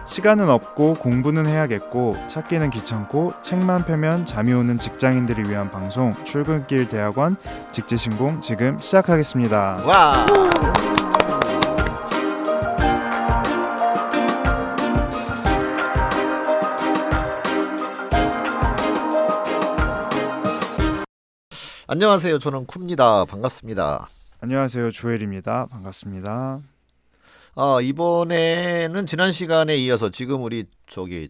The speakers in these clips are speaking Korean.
시간은 없고 공부는 해야겠고 찾기는 귀찮고 책만 펴면 잠이 오는 직장인들을 위한 방송 출근길 대학원 직지신공 지금 시작하겠습니다. 와. 안녕하세요. 저는 쿱니다. 반갑습니다. 안녕하세요. 조엘입니다. 반갑습니다. 이번에는 지난 시간에 이어서 지금 우리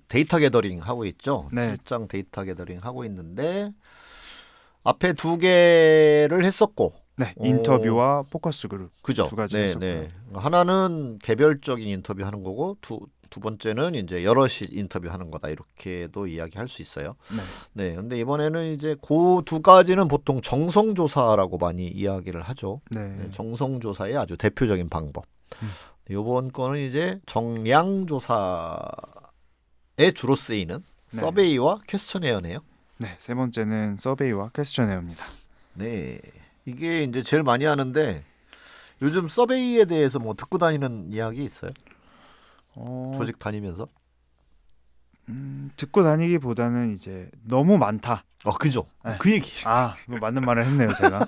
데이터 게더링 하고 있죠. 네. 실장 데이터 게더링 하고 있는데 앞에 두 개를 했었고, 네, 인터뷰와 포커스 그룹 그죠? 두 가지 네, 했었고요. 네. 하나는 개별적인 인터뷰 하는 거고 두 번째는 이제 여럿이 인터뷰 하는 거다 이렇게도 이야기할 수 있어요. 네. 네, 근데 이번에는 이제 그 두 가지는 보통 정성조사라고 많이 이야기를 하죠. 네. 네, 정성조사의 아주 대표적인 방법. 이번 거는 이제 정량조사에 주로 쓰이는 네. 서베이와 퀘스천에어네요. 네, 세 번째는 서베이와 퀘스천에어입니다. 네, 이게 이제 제일 많이 하는데 요즘 서베이에 대해서 뭐 듣고 다니는 이야기 있어요? 조직 다니면서? 듣고 다니기보다는 이제 너무 많다. 그죠. 네. 그 얘기. 뭐 맞는 말을 했네요, 제가.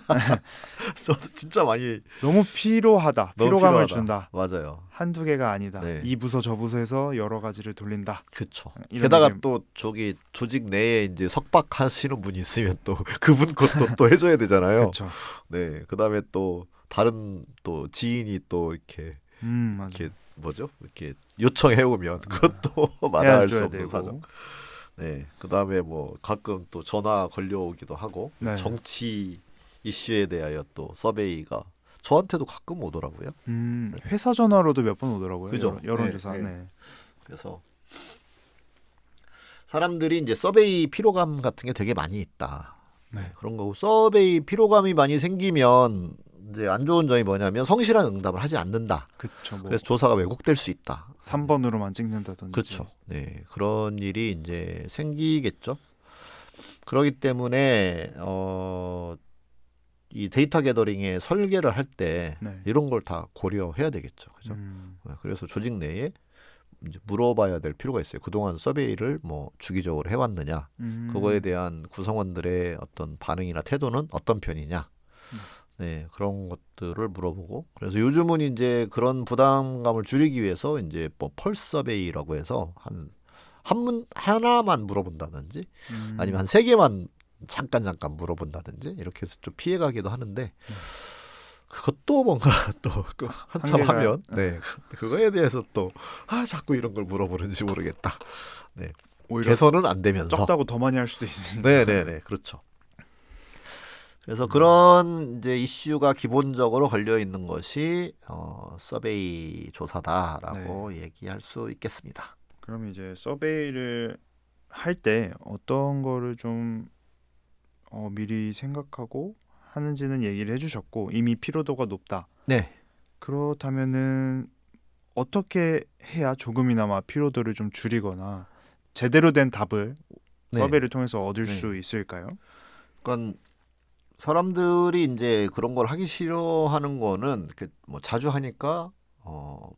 저도 진짜 많이 너무 필요하다. 너무 피로감을 필요하다. 준다. 맞아요. 한두 개가 아니다. 네. 이 부서 저 부서에서 여러 가지를 돌린다. 그렇죠. 이런 게다가 느낌. 또 조직 내에 이제 석박하시는 분이 있으면 또 그분 것도 또 해줘야 되잖아요. 그렇죠. 네. 그다음에 또 다른 또 지인이 또 이렇게 맞아. 이렇게 뭐죠? 이렇게 요청해 오면 그것도 마다할 수 해줘야 없는 되고. 사정. 네. 그다음에 뭐 가끔 또 전화 걸려오기도 하고 네. 정치 이슈에 대하여 또 서베이가 저한테도 가끔 오더라고요. 회사 전화로도 몇 번 오더라고요. 그죠? 여론조사. 네, 네. 네. 그래서 사람들이 이제 서베이 피로감 같은 게 되게 많이 있다. 네. 그런 거고 서베이 피로감이 많이 생기면 이제 안 좋은 점이 뭐냐면 성실한 응답을 하지 않는다. 그렇죠. 뭐 그래서 조사가 왜곡될 수 있다. 3번으로만 찍는다든지. 그렇죠. 네, 그런 일이 이제 생기겠죠. 그렇기 때문에 이 데이터 게더링의 설계를 할 때 네. 이런 걸 다 고려해야 되겠죠. 그죠? 그래서 조직 내에 이제 물어봐야 될 필요가 있어요. 그동안 서베이를 뭐 주기적으로 해왔느냐, 그거에 대한 구성원들의 어떤 반응이나 태도는 어떤 편이냐, 네, 그런 것들을 물어보고. 그래서 요즘은 이제 그런 부담감을 줄이기 위해서 이제 뭐 펄스 서베이라고 해서 한 하나만 물어본다든지, 아니면 한 3개만 잠깐 물어본다든지 이렇게 해서 좀 피해가기도 하는데. 그것도 뭔가 또 한참 한계가, 하면 그거에 대해서 또 자꾸 이런 걸 물어보는지 모르겠다. 네. 오히려 개선은 안 되면서 적다고 더 많이 할 수도 있으니까. 네네네 그렇죠. 그래서 그런 이제 이슈가 기본적으로 걸려 있는 것이 서베이 조사다라고 얘기할 수 있겠습니다. 그럼 이제 서베이를 할 때 어떤 거를 좀 미리 생각하고 하는지는 얘기를 해주셨고 이미 피로도가 높다. 네. 그렇다면은 어떻게 해야 조금이나마 피로도를 좀 줄이거나 제대로 된 답을 서베이를 통해서 얻을 수 있을까요? 그러니까 사람들이 이제 그런 걸 하기 싫어하는 거는 뭐 자주 하니까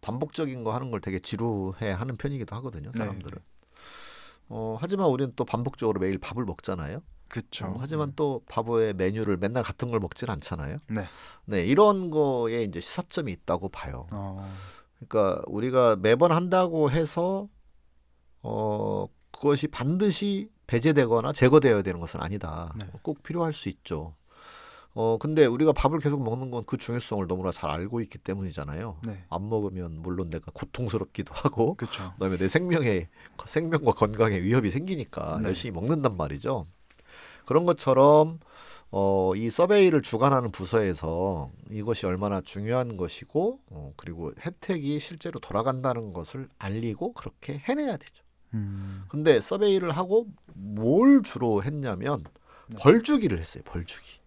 반복적인 거 하는 걸 되게 지루해하는 편이기도 하거든요. 사람들은. 하지만 우리는 또 반복적으로 매일 밥을 먹잖아요. 그렇죠. 하지만 또 밥의 메뉴를 맨날 같은 걸 먹진 않잖아요. 네. 네, 이런 거에 이제 시사점이 있다고 봐요. 그러니까 우리가 매번 한다고 해서 그것이 반드시 배제되거나 제거되어야 되는 것은 아니다. 네. 꼭 필요할 수 있죠. 근데 우리가 밥을 계속 먹는 건 그 중요성을 너무나 잘 알고 있기 때문이잖아요. 네. 안 먹으면 물론 내가 고통스럽기도 하고, 그렇죠. 그다음에 내 생명과 건강에 위협이 생기니까 네. 열심히 먹는단 말이죠. 그런 것처럼 이 서베이를 주관하는 부서에서 이것이 얼마나 중요한 것이고 그리고 혜택이 실제로 돌아간다는 것을 알리고 그렇게 해내야 되죠. 근데 서베이를 하고 뭘 주로 했냐면 벌주기를 했어요. 벌주기.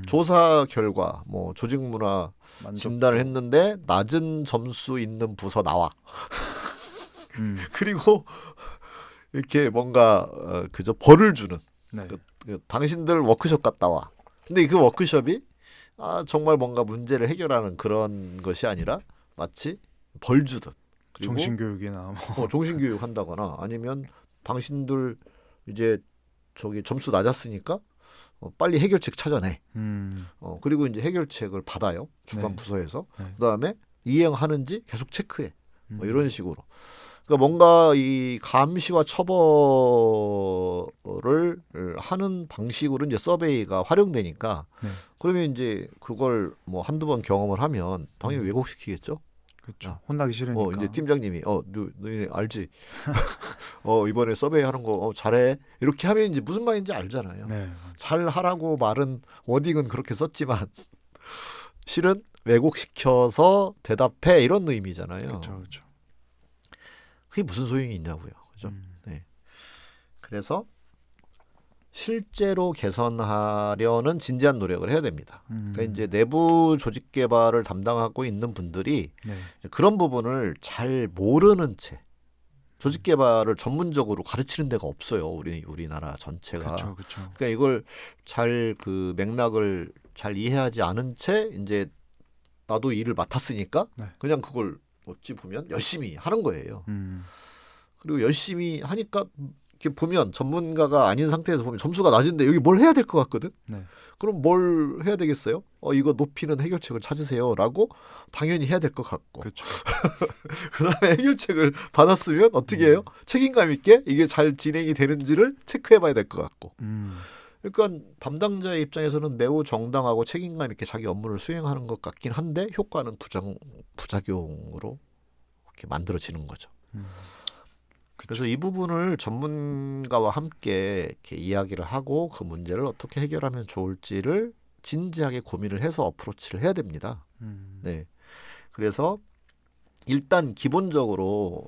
조사 결과 뭐 조직 문화 진단을 했는데 낮은 점수 있는 부서 나와. 그리고 이렇게 뭔가 그저 벌을 주는 네. 당신들 워크숍 갔다 와. 근데 그 워크숍이 정말 뭔가 문제를 해결하는 그런 것이 아니라 마치 벌 주듯 그리고 정신교육이나 뭐. 종신교육 한다거나 아니면 당신들 이제 저기 점수 낮았으니까 빨리 해결책 찾아내. 그리고 이제 해결책을 받아요. 주관 네. 부서에서. 네. 그다음에 이행하는지 계속 체크해. 뭐 이런 식으로. 그러니까 뭔가 이 감시와 처벌을 하는 방식으로 이제 서베이가 활용되니까 네. 그러면 이제 그걸 뭐 한두 번 경험을 하면 당연히 왜곡시키겠죠. 그렇죠. 혼나기 싫으니까. 이제 팀장님이 너희 알지? 이번에 서베이 하는 거 잘해. 이렇게 하면 이제 무슨 말인지 알잖아요. 네. 잘 하라고 말은 워딩은 그렇게 썼지만 실은 왜곡시켜서 대답해 이런 의미잖아요. 그렇죠. 그렇죠. 그게 무슨 소용이 있냐고요. 그죠? 네. 그래서 실제로 개선하려는 진지한 노력을 해야 됩니다. 그러니까 이제 내부 조직 개발을 담당하고 있는 분들이 네. 그런 부분을 잘 모르는 채 조직 개발을 전문적으로 가르치는 데가 없어요. 우리나라 전체가. 그렇죠. 그렇죠. 그러니까 이걸 잘 그 맥락을 잘 이해하지 않은 채 이제 나도 일을 맡았으니까 네. 그냥 그걸 어찌 보면 열심히 하는 거예요. 그리고 열심히 하니까 이렇게 보면 전문가가 아닌 상태에서 보면 점수가 낮은데 여기 뭘 해야 될 것 같거든. 네. 그럼 뭘 해야 되겠어요? 이거 높이는 해결책을 찾으세요라고 당연히 해야 될 것 같고. 그렇죠. 그다음에 해결책을 받았으면 어떻게 해요? 책임감 있게 이게 잘 진행이 되는지를 체크해봐야 될 것 같고. 그러니까 담당자의 입장에서는 매우 정당하고 책임감 있게 자기 업무를 수행하는 것 같긴 한데 효과는 부작용으로 이렇게 만들어지는 거죠. 그래서 이 부분을 전문가와 함께 이렇게 이야기를 하고 그 문제를 어떻게 해결하면 좋을지를 진지하게 고민을 해서 어프로치를 해야 됩니다. 네. 그래서 일단 기본적으로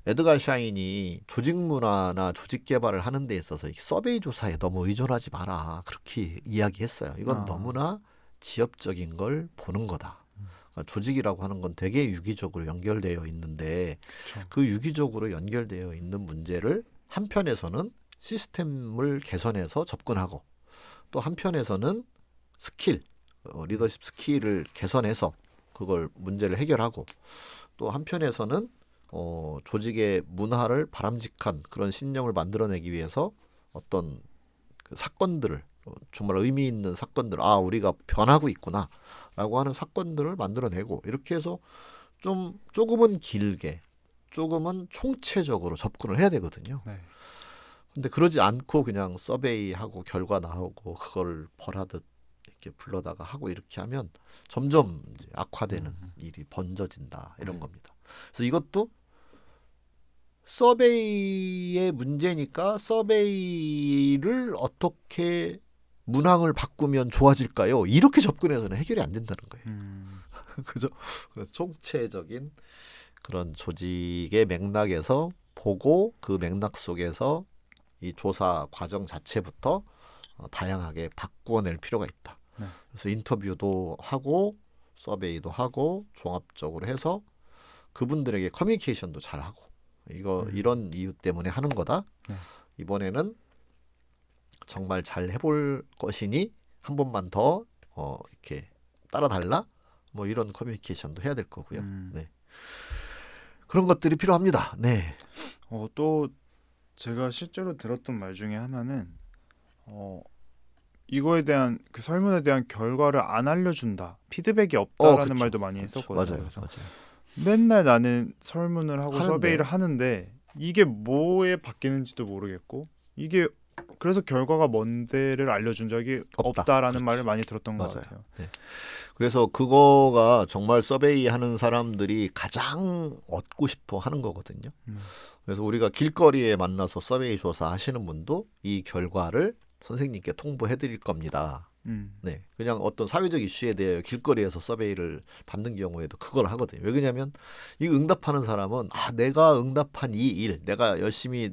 에드가 샤인이 조직 문화나 조직 개발을 하는 데 있어서 서베이 조사에 너무 의존하지 마라. 그렇게 이야기했어요. 이건 너무나 지엽적인 걸 보는 거다. 그러니까 조직이라고 하는 건 되게 유기적으로 연결되어 있는데 그렇죠. 그 유기적으로 연결되어 있는 문제를 한편에서는 시스템을 개선해서 접근하고 또 한편에서는 스킬, 리더십 스킬을 개선해서 그걸 문제를 해결하고 또 한편에서는 조직의 문화를 바람직한 그런 신념을 만들어내기 위해서 어떤 그 사건들을 정말 의미 있는 사건들, 우리가 변하고 있구나라고 하는 사건들을 만들어내고 이렇게 해서 조금은 길게, 조금은 총체적으로 접근을 해야 되거든요. 네. 근데 그러지 않고 그냥 서베이하고 결과 나오고 그걸 벌하듯 이렇게 불러다가 하고 이렇게 하면 점점 이제 악화되는 일이 번져진다 이런 겁니다. 그래서 이것도 서베이의 문제니까 서베이를 어떻게 문항을 바꾸면 좋아질까요? 이렇게 접근해서는 해결이 안 된다는 거예요. 그죠? 그래서 총체적인 그런 조직의 맥락에서 보고 그 맥락 속에서 이 조사 과정 자체부터 다양하게 바꾸어낼 필요가 있다. 네. 그래서 인터뷰도 하고 서베이도 하고 종합적으로 해서 그분들에게 커뮤니케이션도 잘하고 이런 이유 때문에 하는 거다. 네. 이번에는 정말 잘 해볼 것이니 한 번만 더 이렇게 따라달라. 뭐 이런 커뮤니케이션도 해야 될 거고요. 네. 그런 것들이 필요합니다. 네. 또 제가 실제로 들었던 말 중에 하나는 이거에 대한 그 설문에 대한 결과를 안 알려준다, 피드백이 없다라는 그쵸, 말도 많이 그쵸. 했었거든요. 맞아요. 맨날 나는 설문을 하고 하는데. 서베이를 하는데 이게 뭐에 바뀌는지도 모르겠고 이게 그래서 결과가 뭔데를 알려준 적이 없다라는 그렇지. 말을 많이 들었던 것 맞아요. 같아요. 네. 그래서 그거가 정말 서베이 하는 사람들이 가장 얻고 싶어 하는 거거든요. 그래서 우리가 길거리에 만나서 서베이 조사 하시는 분도 이 결과를 선생님께 통보해 드릴 겁니다. 네, 그냥 어떤 사회적 이슈에 대해 길거리에서 서베이를 받는 경우에도 그걸 하거든요. 왜 그러냐면 이 응답하는 사람은 내가 응답한 이 일, 내가 열심히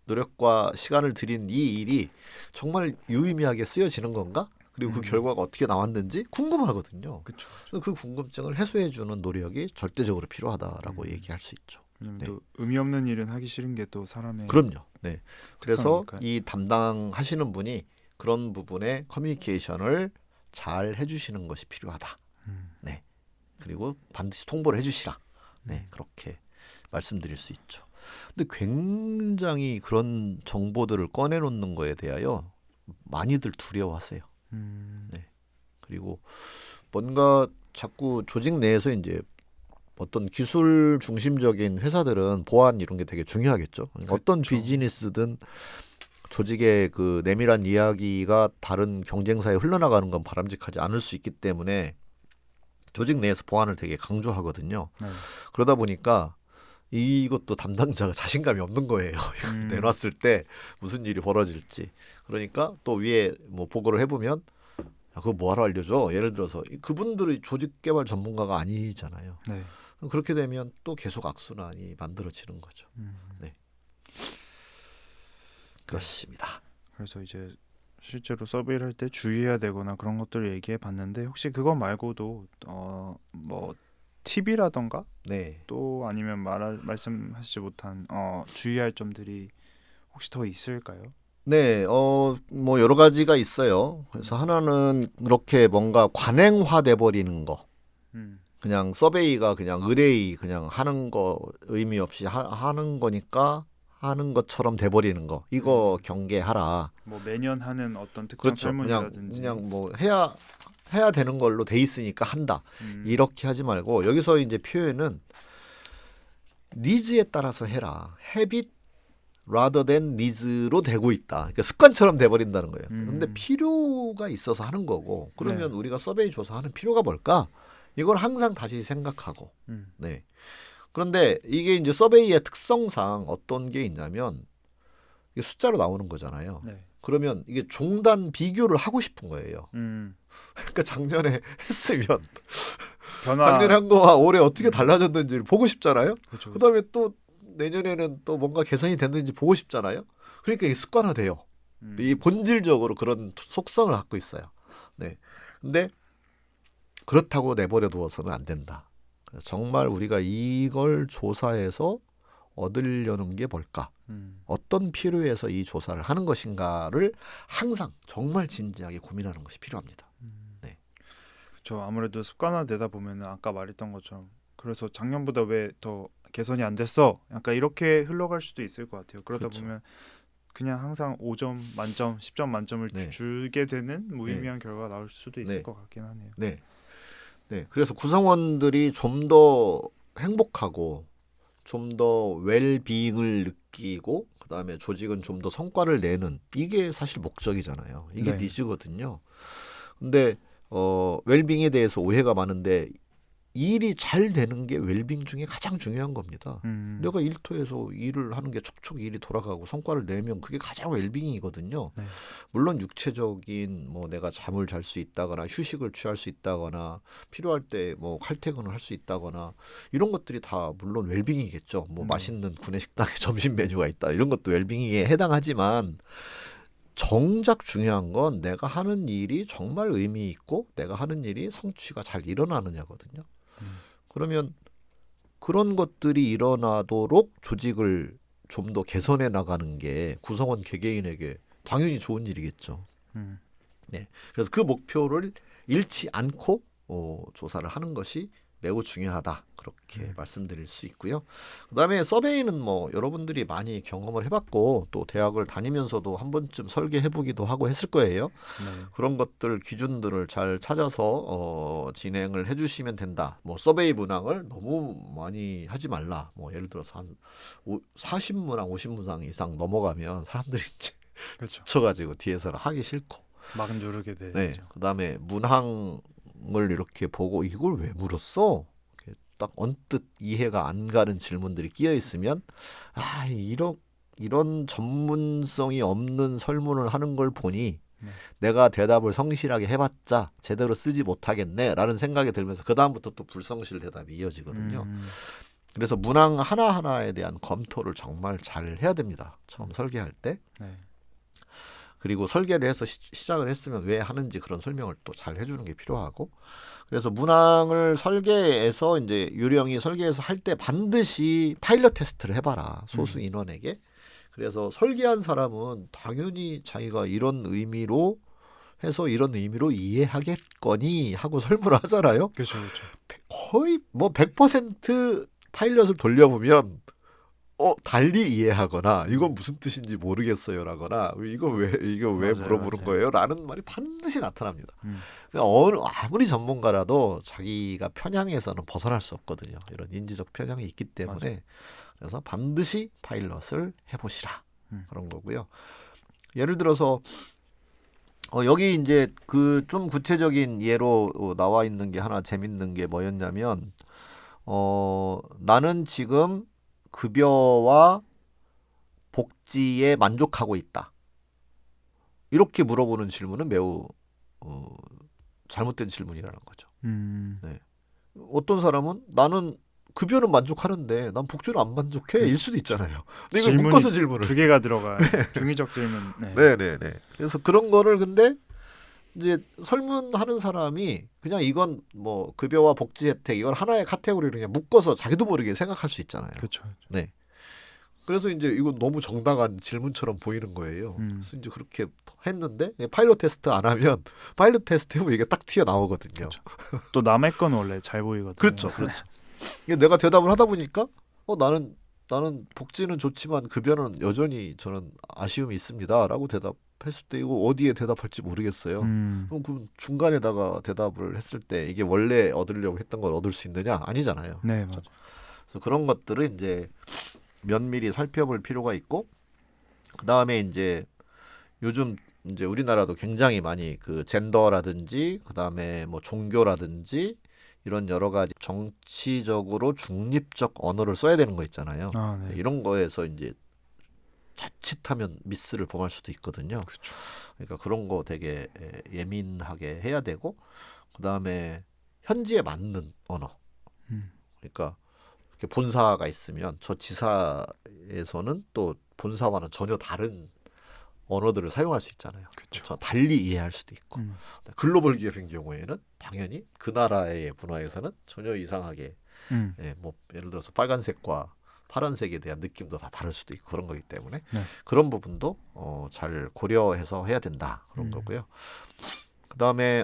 노력과 시간을 들인 이 일이 정말 유의미하게 쓰여지는 건가? 그리고 그 결과가 어떻게 나왔는지 궁금하거든요. 그렇죠. 그 궁금증을 해소해주는 노력이 절대적으로 필요하다라고 얘기할 수 있죠. 네. 또 의미 없는 일은 하기 싫은 게 또 사람의 그럼요. 네. 그래서 특성이니까요. 이 담당하시는 분이 그런 부분에 커뮤니케이션을 잘 해주시는 것이 필요하다. 네. 그리고 반드시 통보를 해주시라. 네, 그렇게 말씀드릴 수 있죠. 근데 굉장히 그런 정보들을 꺼내놓는 거에 대하여 많이들 두려워하세요. 네. 그리고 뭔가 자꾸 조직 내에서 이제 어떤 기술 중심적인 회사들은 보안 이런 게 되게 중요하겠죠. 어떤 비즈니스든 조직의 그 내밀한 이야기가 다른 경쟁사에 흘러나가는 건 바람직하지 않을 수 있기 때문에 조직 내에서 보안을 되게 강조하거든요. 그러다 보니까 이것도 담당자가 자신감이 없는 거예요. 내놨을 때 무슨 일이 벌어질지. 그러니까 또 위에 뭐 보고를 해보면 그거 뭐하러 알려줘? 예를 들어서 그분들이 조직 개발 전문가가 아니잖아요. 네. 그렇게 되면 또 계속 악순환이 만들어지는 거죠. 네. 그렇습니다. 그래서 이제 실제로 서베이를 할 때 주의해야 되거나 그런 것들을 얘기해 봤는데 혹시 그거 말고도 뭐 팁이라던가 네. 또 아니면 말씀하시지 못한 주의할 점들이 혹시 더 있을까요? 네, 뭐 여러 가지가 있어요. 그래서 하나는 이렇게 뭔가 관행화돼 버리는 거. 그냥 서베이가 그냥 의뢰의 그냥 하는 거 의미 없이 하는 거니까 하는 것처럼 돼 버리는 거. 이거 경계하라. 뭐 매년 하는 어떤 특정 그렇죠. 설문이라든지 그냥 뭐 해야 되는 걸로 돼 있으니까 한다. 이렇게 하지 말고 여기서 이제 표현은 니즈에 따라서 해라. habit rather than needs로 되고 있다. 그러니까 습관처럼 돼버린다는 거예요. 근데 필요가 있어서 하는 거고 그러면 네. 우리가 서베이 조사하는 필요가 뭘까? 이걸 항상 다시 생각하고 네. 그런데 이게 이제 서베이의 특성상 어떤 게 있냐면 이게 숫자로 나오는 거잖아요. 네. 그러면 이게 종단 비교를 하고 싶은 거예요. 그러니까 작년에 했으면 변화 작년에 한 거와 올해 어떻게 달라졌는지 보고 싶잖아요. 그렇죠. 그다음에 또 내년에는 또 뭔가 개선이 됐는지 보고 싶잖아요. 그러니까 이게 습관화돼요. 이 본질적으로 그런 속성을 갖고 있어요. 네. 근데 그렇다고 내버려 두어서는 안 된다. 정말 우리가 이걸 조사해서 얻으려는 게 뭘까? 어떤 필요에서 이 조사를 하는 것인가를 항상 정말 진지하게 고민하는 것이 필요합니다. 네. 그렇죠. 아무래도 습관화되다 보면은 아까 말했던 것처럼 그래서 작년보다 왜 더 개선이 안 됐어? 약간 이렇게 흘러갈 수도 있을 것 같아요. 그러다 그렇죠. 보면 그냥 항상 5점 만점, 10점 만점을 네. 주게 되는 무의미한 결과가 나올 수도 있을 것 같긴 하네요. 네. 네. 그래서 구성원들이 좀 더 행복하고 좀 더 웰비잉을 느끼고 그다음에 조직은 좀 더 성과를 내는 이게 사실 목적이잖아요. 이게 네. 니즈거든요. 근데 웰빙에 대해서 오해가 많은데 일이 잘 되는 게 웰빙 중에 가장 중요한 겁니다. 내가 일터에서 일을 하는 게 촉촉 일이 돌아가고 성과를 내면 그게 가장 웰빙이거든요. 네. 물론 육체적인 뭐 내가 잠을 잘 수 있다거나 휴식을 취할 수 있다거나 필요할 때 뭐 칼퇴근을 할 수 있다거나 이런 것들이 다 물론 웰빙이겠죠. 뭐 맛있는 구내식당에 점심 메뉴가 있다 이런 것도 웰빙에 해당하지만 정작 중요한 건 내가 하는 일이 정말 의미 있고 내가 하는 일이 성취가 잘 일어나느냐거든요. 그러면 그런 것들이 일어나도록 조직을 좀 더 개선해 나가는 게 구성원 개개인에게 당연히 좋은 일이겠죠. 네, 그래서 그 목표를 잃지 않고 조사를 하는 것이 매우 중요하다. 그렇게 말씀드릴 수 있고요. 그다음에 서베이는 뭐 여러분들이 많이 경험을 해봤고 또 대학을 다니면서도 한 번쯤 설계해보기도 하고 했을 거예요. 네. 그런 것들 기준들을 잘 찾아서 진행을 해주시면 된다. 뭐 서베이 문항을 너무 많이 하지 말라. 뭐 예를 들어서 한 40문항, 50문항 이상 넘어가면 사람들이 이제 그렇죠. 지쳐가지고 뒤에서는 하기 싫고. 막 누르게 되죠. 네. 그다음에 문항을 이렇게 보고 이걸 왜 물었어? 이렇게 딱 언뜻 이해가 안 가는 질문들이 끼어 있으면 이런 전문성이 없는 설문을 하는 걸 보니 내가 대답을 성실하게 해봤자 제대로 쓰지 못하겠네라는 생각이 들면서 그 다음부터 또 불성실 대답이 이어지거든요. 그래서 문항 하나하나에 대한 검토를 정말 잘 해야 됩니다. 처음 설계할 때. 네. 그리고 설계를 해서 시작을 했으면 왜 하는지 그런 설명을 또 잘 해주는 게 필요하고 그래서 문항을 설계해서 이제 유령이 설계해서 할 때 반드시 파일럿 테스트를 해봐라 소수 인원에게. 그래서 설계한 사람은 당연히 자기가 이런 의미로 해서 이런 의미로 이해하겠거니 하고 설문을 하잖아요. 그렇죠, 그렇죠. 거의 뭐 100% 파일럿을 돌려보면 달리 이해하거나 이건 무슨 뜻인지 모르겠어요라거나 이거 왜 맞아요, 물어보는 맞아요. 거예요?라는 말이 반드시 나타납니다. 그러니까 아무리 전문가라도 자기가 편향에서는 벗어날 수 없거든요. 이런 인지적 편향이 있기 때문에 맞아요. 그래서 반드시 파일럿을 해보시라 그런 거고요. 예를 들어서 여기 이제 그 좀 구체적인 예로 나와 있는 게 하나 재밌는 게 뭐였냐면 나는 지금 급여와 복지에 만족하고 있다. 이렇게 물어보는 질문은 매우 잘못된 질문이라는 거죠. 네. 어떤 사람은 나는 급여는 만족하는데 난 복지는 안 만족해 일 수도 있잖아요. 근데 이걸 질문이 묶어서 질문을 두 개가 들어가. 중의적 질문. 네. 네네네. 그래서 그런 거를 근데 이제 설문하는 사람이 그냥 이건 뭐 급여와 복지 혜택 이걸 하나의 카테고리를 그냥 묶어서 자기도 모르게 생각할 수 있잖아요. 그렇죠. 네. 그래서 이제 이건 너무 정당한 질문처럼 보이는 거예요. 그래서 이제 그렇게 했는데 파일럿 테스트 안 하면 파일럿 테스트 해보면 이게 딱 튀어 나오거든요. 그렇죠. 또 남의 건 원래 잘 보이거든요. 그렇죠. 이게 내가 대답을 하다 보니까 나는 복지는 좋지만 급여는 여전히 저는 아쉬움이 있습니다라고 대답했을 때 이거 어디에 대답할지 모르겠어요. 그럼 중간에다가 대답을 했을 때 이게 원래 얻으려고 했던 걸 얻을 수 있느냐? 아니잖아요. 네, 맞아요. 그래서 그런 것들을 이제 면밀히 살펴볼 필요가 있고 그 다음에 이제 요즘 이제 우리나라도 굉장히 많이 그 젠더라든지 그 다음에 뭐 종교라든지 이런 여러 가지 정치적으로 중립적 언어를 써야 되는 거 있잖아요. 네. 이런 거에서 이제 자칫하면 미스를 범할 수도 있거든요. 그렇죠. 그러니까 그런 거 되게 예민하게 해야 되고 그 다음에 현지에 맞는 언어. 그러니까 이렇게 본사가 있으면 저 지사에서는 또 본사와는 전혀 다른 언어들을 사용할 수 있잖아요. 그렇죠. 달리 이해할 수도 있고 글로벌 기업인 경우에는 당연히 그 나라의 문화에서는 전혀 이상하게 뭐 예를 들어서 빨간색과 파란색에 대한 느낌도 다 다를 수도 있고 그런 거기 때문에 그런 부분도 잘 고려해서 해야 된다 그런 거고요. 그 다음에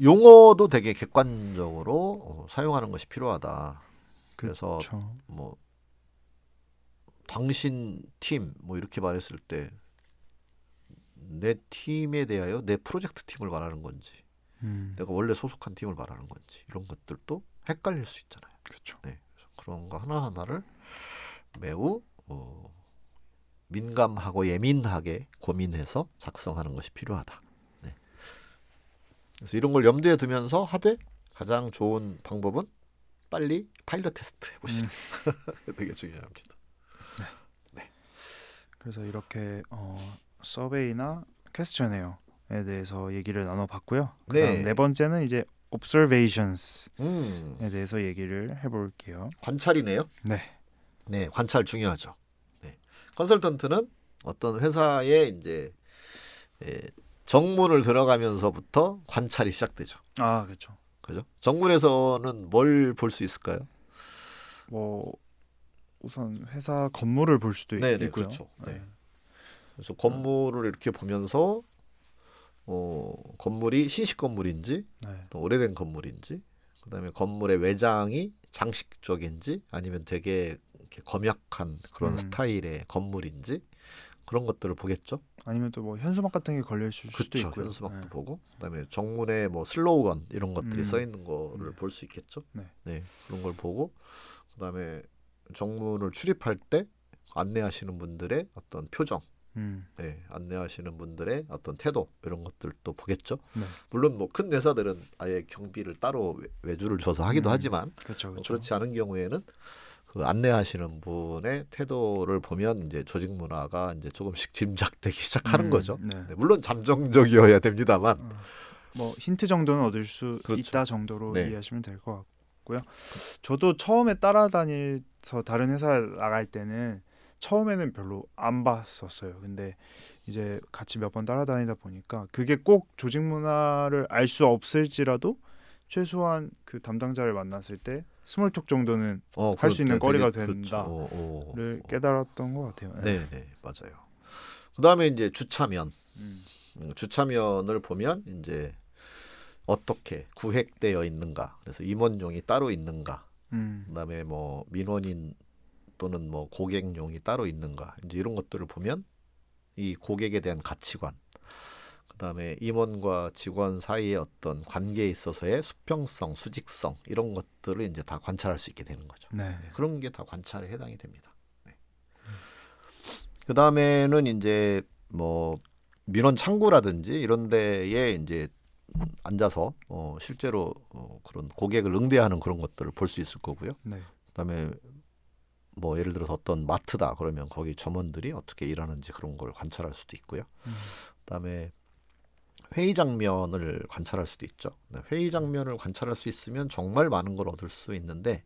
용어도 되게 객관적으로 사용하는 것이 필요하다. 그래서 그렇죠. 뭐 당신 팀 뭐 이렇게 말했을 때 내 팀에 대하여 내 프로젝트 팀을 말하는 건지 내가 원래 소속한 팀을 말하는 건지 이런 것들도 헷갈릴 수 있잖아요. 그렇죠. 네, 그런 거 하나하나를 매우 민감하고 예민하게 고민해서 작성하는 것이 필요하다. 네. 그래서 이런 걸 염두에 두면서 하되 가장 좋은 방법은 빨리 파일럿 테스트 해보시라. 되게 중요합니다. 네. 그래서 이렇게 서베이나 퀘스처네어에 대해서 얘기를 나눠봤고요. 그다음 네 번째는 이제 observations에 대해서 얘기를 해볼게요. 관찰이네요. 네, 관찰 중요하죠. 네. 컨설턴트는 어떤 회사에 이제 정문을 들어가면서부터 관찰이 시작되죠. 그렇죠. 그죠? 정문에서는 뭘 볼 수 있을까요? 뭐 우선 회사 건물을 볼 수도 있고요. 그렇죠. 네. 그래서 건물을 이렇게 보면서 건물이 신식 건물인지 또 오래된 건물인지 그다음에 건물의 외장이 장식적인지 아니면 되게 이렇게 검약한 그런 스타일의 건물인지 그런 것들을 보겠죠. 아니면 또 뭐 현수막 같은 게 걸려 있을 수도 있고요. 현수막도 보고 그다음에 정문에 뭐 슬로건 이런 것들이 써 있는 거를 볼 수 있겠죠. 네, 그런 걸 보고 그다음에 정문을 출입할 때 안내하시는 분들의 어떤 표정, 네, 안내하시는 분들의 어떤 태도 이런 것들도 보겠죠. 물론 뭐 큰 회사들은 아예 경비를 따로 외주를 줘서 하기도 하지만 그렇죠. 그렇지 않은 경우에는 그 안내하시는 분의 태도를 보면 이제 조직 문화가 이제 조금씩 짐작되기 시작하는 거죠. 네, 물론 잠정적이어야 됩니다만 뭐 힌트 정도는 얻을 수 있다 정도로 이해하시면 될 것 같고요. 저도 처음에 따라다니서 다른 회사 나갈 때는 처음에는 별로 안 봤었어요. 근데 이제 같이 몇 번 따라다니다 보니까 그게 꼭 조직 문화를 알 수 없을지라도 최소한 그 담당자를 만났을 때 스몰톡 정도는 할 수 있는 거리가 된다를 깨달았던 것 같아요. 네, 맞아요. 그다음에 이제 주차면, 주차면을 보면 이제 어떻게 구획되어 있는가, 그래서 임원용이 따로 있는가, 그다음에 뭐 민원인 또는 뭐 고객용이 따로 있는가 이제 이런 것들을 보면 이 고객에 대한 가치관, 그다음에 임원과 직원 사이의 어떤 관계에 있어서의 수평성, 수직성 이런 것들을 이제 다 관찰할 수 있게 되는 거죠. 네. 그런 게 다 관찰에 해당이 됩니다. 네. 그다음에는 이제 뭐 민원 창구라든지 이런 데에 이제 앉아서 실제로 그런 고객을 응대하는 그런 것들을 볼 수 있을 거고요. 네. 그다음에 뭐 예를 들어서 어떤 마트다 그러면 거기 점원들이 어떻게 일하는지 그런 걸 관찰할 수도 있고요. 그다음에 회의 장면을 관찰할 수도 있죠. 네, 회의 장면을 관찰할 수 있으면 정말 많은 걸 얻을 수 있는데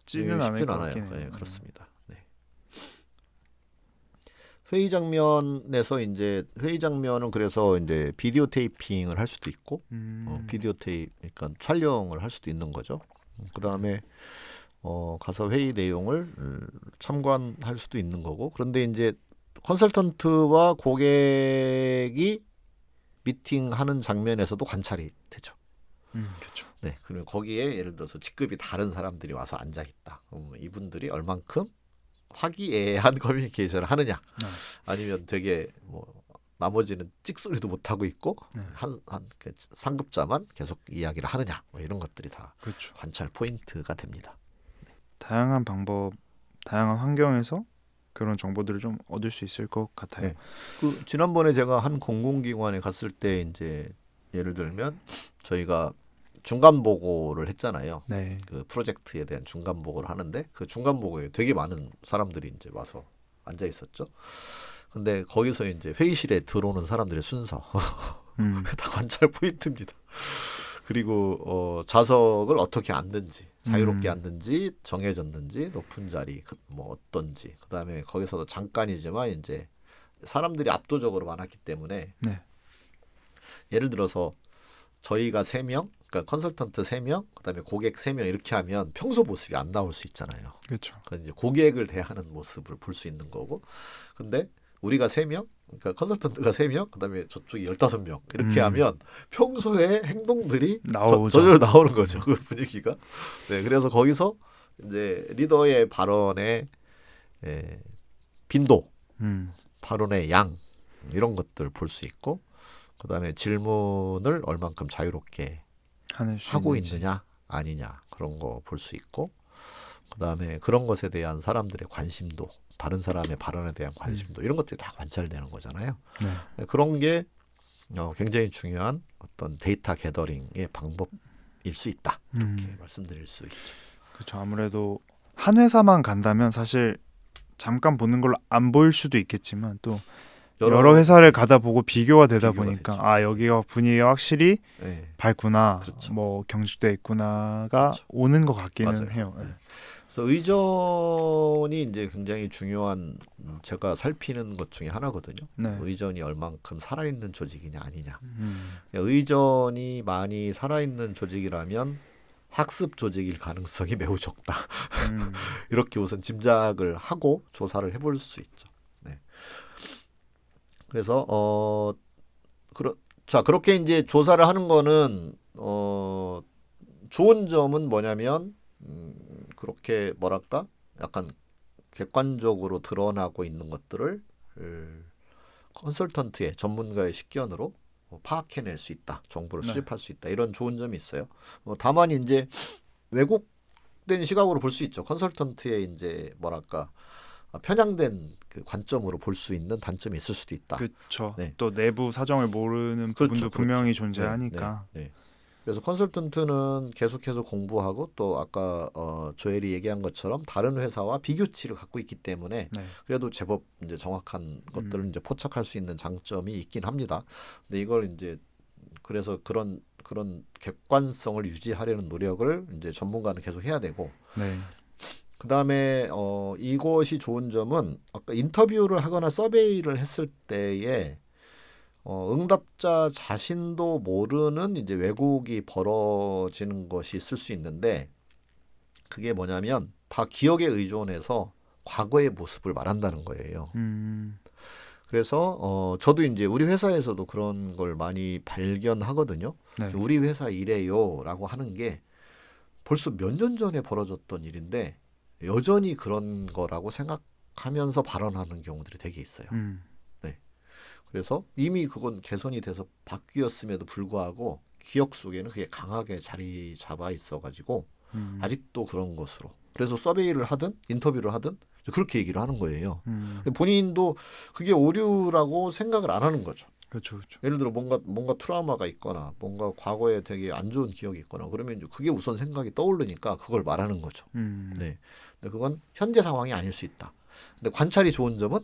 쉽지는 않아요. 네, 그렇습니다. 네. 회의 장면에서 이제 회의 장면은 그래서 이제 비디오 테이핑을 할 수도 있고 비디오 테이프 그러니까 촬영을 할 수도 있는 거죠. 그다음에 가서 회의 내용을 참관할 수도 있는 거고 그런데 이제 컨설턴트와 고객이 미팅하는 장면에서도 관찰이 되죠. 그렇죠. 네, 그러면 거기에 예를 들어서 직급이 다른 사람들이 와서 앉아 있다. 이분들이 얼만큼 화기애애한 커뮤니케이션을 하느냐, 아니면 되게 뭐 나머지는 찍소리도 못 하고 있고 한 상급자만 계속 이야기를 하느냐, 뭐 이런 것들이 다 그렇죠. 관찰 포인트가 됩니다. 다양한 방법, 다양한 환경에서 그런 정보들을 좀 얻을 수 있을 것 같아요. 네. 그 지난번에 제가 한 공공기관에 갔을 때 이제 예를 들면 저희가 중간 보고를 했잖아요. 네. 그 프로젝트에 대한 중간 보고를 하는데 그 중간 보고에 되게 많은 사람들이 이제 와서 앉아 있었죠. 근데 거기서 이제 회의실에 들어오는 사람들의 순서 다 관찰 포인트입니다. 그리고 좌석을 어떻게 앉는지, 자유롭게 앉는지, 정해졌는지, 높은 자리 뭐 어떤지, 그다음에 거기서도 잠깐이지만 이제 사람들이 압도적으로 많았기 때문에 예를 들어서 저희가 3명, 그러니까 컨설턴트 3명, 그다음에 고객 3명 이렇게 하면 평소 모습이 안 나올 수 있잖아요. 그렇죠. 그러니까 이제 고객을 대하는 모습을 볼 수 있는 거고, 근데 우리가 3명, 그러니까 컨설턴트가 3명, 그다음에 저쪽이 15명 이렇게 하면 평소에 행동들이 저절로 나오는 거죠. 그 분위기가. 네, 그래서 거기서 이제 리더의 발언의 빈도, 발언의 양 이런 것들 볼 수 있고, 그다음에 질문을 얼만큼 자유롭게 하고 있느냐 아니냐 그런 거 볼 수 있고, 그다음에 그런 것에 대한 사람들의 관심도, 다른 사람의 발언에 대한 관심도 이런 것들이 다 관찰되는 거잖아요. 네, 그런 게 굉장히 중요한 어떤 데이터 게더링의 방법일 수 있다. 이렇게 말씀드릴 수 있죠. 그렇죠. 아무래도 한 회사만 간다면 사실 잠깐 보는 걸로 안 보일 수도 있겠지만 또 여러 회사를 가다 보고 비교가 되다 보니까 되죠. 아 여기가 분위기가 확실히 밝구나, 그렇죠. 뭐 경직돼 있구나가 그렇죠. 오는 것 같기는 맞아요. 해요. 네. 그래서 의전이 이제 굉장히 중요한 제가 살피는 것 중에 하나거든요. 의전이 얼만큼 살아있는 조직이냐 아니냐. 의전이 많이 살아있는 조직이라면 학습 조직일 가능성이 매우 적다. 이렇게 우선 짐작을 하고 조사를 해볼 수 있죠. 네. 그래서 그렇게 이제 조사를 하는 거는 좋은 점은 뭐냐면 그렇게 뭐랄까 약간 객관적으로 드러나고 있는 것들을 컨설턴트의 전문가의 식견으로 파악해낼 수 있다, 정보를 수집할 수 있다, 이런 좋은 점이 있어요. 다만 이제 왜곡된 시각으로 볼 수 있죠. 컨설턴트의 이제 뭐랄까 편향된 그 관점으로 볼 수 있는 단점이 있을 수도 있다. 그렇죠. 네. 또 내부 사정을 모르는 부분도 분명히 존재하니까. 네. 그래서 컨설턴트는 계속해서 공부하고 또 아까 조엘이 얘기한 것처럼 다른 회사와 비교치를 갖고 있기 때문에 그래도 제법 이제 정확한 것들을 이제 포착할 수 있는 장점이 있긴 합니다. 근데 이걸 이제 그래서 그런 객관성을 유지하려는 노력을 이제 전문가는 계속 해야 되고. 그다음에 이것이 좋은 점은 아까 인터뷰를 하거나 서베이를 했을 때에 응답자 자신도 모르는 이제 왜곡이 벌어지는 것이 있을 수 있는데 그게 뭐냐면 다 기억에 의존해서 과거의 모습을 말한다는 거예요. 그래서 저도 이제 우리 회사에서도 그런 걸 많이 발견하거든요. 우리 회사 이래요라고 하는 게 벌써 몇 년 전에 벌어졌던 일인데 여전히 그런 거라고 생각하면서 발언하는 경우들이 되게 있어요. 네. 그래서 이미 그건 개선이 돼서 바뀌었음에도 불구하고 기억 속에는 그게 강하게 자리 잡아 있어가지고 아직도 그런 것으로. 그래서 서베이를 하든 인터뷰를 하든 그렇게 얘기를 하는 거예요. 본인도 그게 오류라고 생각을 안 하는 거죠. 그렇죠, 그렇죠. 예를 들어 뭔가 트라우마가 있거나 뭔가 과거에 되게 안 좋은 기억이 있거나 그러면 이제 그게 우선 생각이 떠오르니까 그걸 말하는 거죠. 네. 근데 그건 현재 상황이 아닐 수 있다. 근데 관찰이 좋은 점은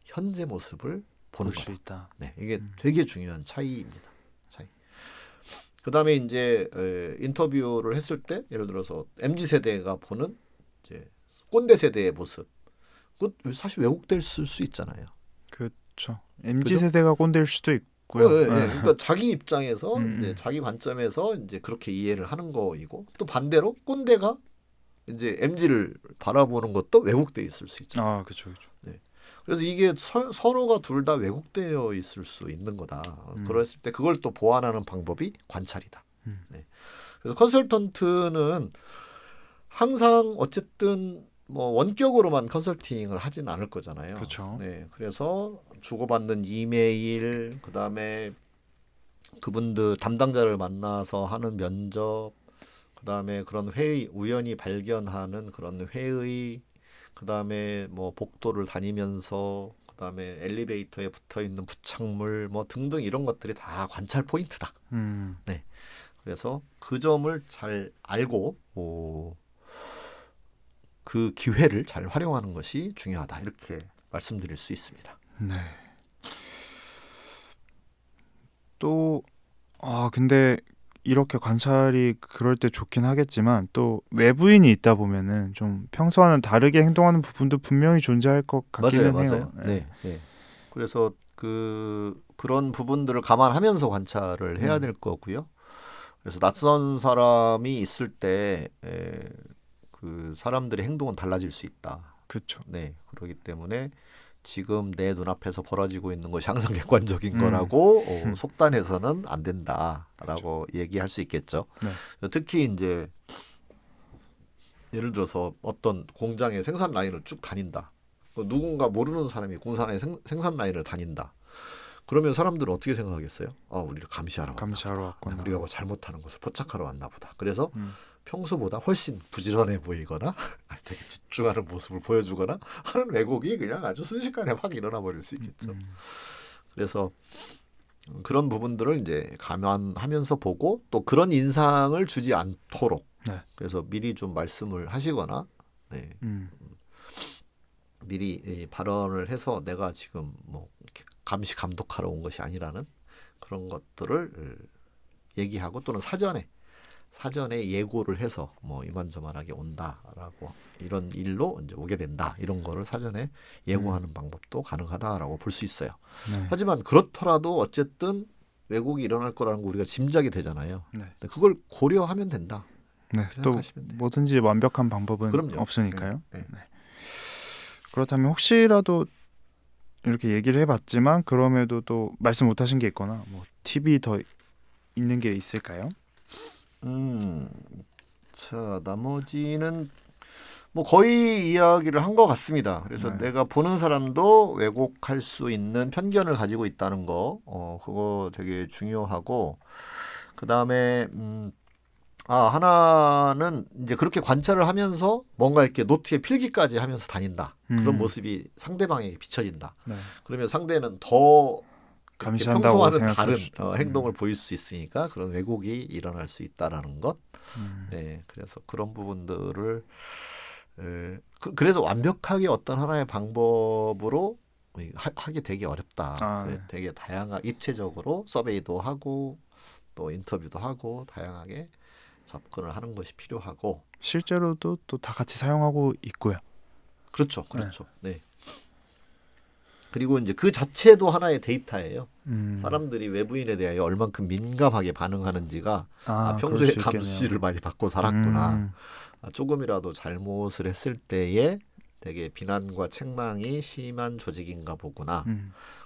현재 모습을 보는 볼 수 거다. 있다. 네, 이게 되게 중요한 차이입니다. 차이. 그다음에 이제 인터뷰를 했을 때 예를 들어서 MZ 세대가 보는 이제 꼰대 세대의 모습, 그 사실 왜곡될 수 있잖아요. 그렇죠. MZ 세대가 꼰대일 수도 있고요. 네. 그러니까 자기 입장에서 이제 음. 자기 관점에서 이제 그렇게 이해를 하는 거이고 또 반대로 꼰대가 이제 MZ를 바라보는 것도 왜곡돼 있을 수 있죠. 아, 그렇죠, 그렇죠. 네. 그래서 이게 서로가 둘 다 왜곡되어 있을 수 있는 거다. 그랬을 때 그걸 또 보완하는 방법이 관찰이다. 네. 그래서 컨설턴트는 항상 어쨌든 뭐 원격으로만 컨설팅을 하진 않을 거잖아요. 그렇죠. 네. 그래서 주고받는 이메일, 그다음에 그분들 담당자를 만나서 하는 면접, 그다음에 그런 회의, 우연히 발견하는 그런 회의, 그다음에 뭐 복도를 다니면서 그다음에 엘리베이터에 붙어 있는 부착물 뭐 등등 이런 것들이 다 관찰 포인트다. 네. 그래서 그 점을 잘 알고 그 기회를 잘 활용하는 것이 중요하다. 이렇게 말씀드릴 수 있습니다. 네. 또 근데 이렇게 관찰이 그럴 때 좋긴 하겠지만 또 외부인이 있다 보면은 좀 평소와는 다르게 행동하는 부분도 분명히 존재할 것 같기는 해요. 네. 그래서 그런 부분들을 감안하면서 관찰을 해야 될 거고요. 그래서 낯선 사람이 있을 때 그 사람들의 행동은 달라질 수 있다. 그렇죠. 네, 그렇기 때문에 지금 내 눈앞에서 벌어지고 있는 것이 항상 객관적인 거라고 속단해서는 안 된다라고 얘기할 수 있겠죠. 네. 특히 이제 예를 들어서 어떤 공장의 생산 라인을 쭉 다닌다. 누군가 모르는 사람이 공산의 생산 라인을 다닌다. 그러면 사람들은 어떻게 생각하겠어요? 우리를 감시하러 왔구나. 우리가 뭐 잘못하는 것을 포착하러 왔나 보다. 그래서 평소보다 훨씬 부지런해 보이거나 되게 집중하는 모습을 보여주거나 하는 왜곡이 그냥 아주 순식간에 확 일어나 버릴 수 있겠죠. 그래서 그런 부분들을 이제 감안하면서 보고 또 그런 인상을 주지 않도록 그래서 미리 좀 말씀을 하시거나 미리 발언을 해서 내가 지금 뭐 감시 감독하러 온 것이 아니라는 그런 것들을 얘기하고 또는 사전에 예고를 해서 뭐 이만저만하게 온다라고 이런 일로 이제 오게 된다 이런 거를 사전에 예고하는 방법도 가능하다라고 볼 수 있어요. 하지만 그렇더라도 어쨌든 왜곡이 일어날 거라는 거 우리가 짐작이 되잖아요. 근데 그걸 고려하면 된다. 또 뭐든지 완벽한 방법은 그럼요. 없으니까요. 그렇다면 혹시라도 이렇게 얘기를 해봤지만 그럼에도 또 말씀 못하신 게 있거나 뭐 팁이 더 있는 게 있을까요? 자, 나머지는 뭐 거의 이야기를 한 것 같습니다. 그래서 내가 보는 사람도 왜곡할 수 있는 편견을 가지고 있다는 거, 그거 되게 중요하고, 그 다음에 하나는 이제 그렇게 관찰을 하면서 뭔가 이렇게 노트에 필기까지 하면서 다닌다. 그런 모습이 상대방에게 비춰진다. 그러면 상대는 더 평소와는 다른 행동을 보일 수 있으니까 그런 왜곡이 일어날 수 있다라는 것. 네, 그래서 그런 부분들을 그래서 완벽하게 어떤 하나의 방법으로 하기 되게 어렵다. 되게 다양하게 입체적으로 서베이도 하고 또 인터뷰도 하고 다양하게 접근을 하는 것이 필요하고 실제로도 또 다 같이 사용하고 있고요. 그렇죠. 네. 그리고 이제 그 자체도 하나의 데이터예요. 사람들이 외부인에 대하여 얼만큼 민감하게 반응하는지가 평소에 감시를 많이 받고 살았구나. 조금이라도 잘못을 했을 때에 되게 비난과 책망이 심한 조직인가 보구나.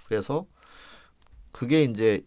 그래서 그게 이제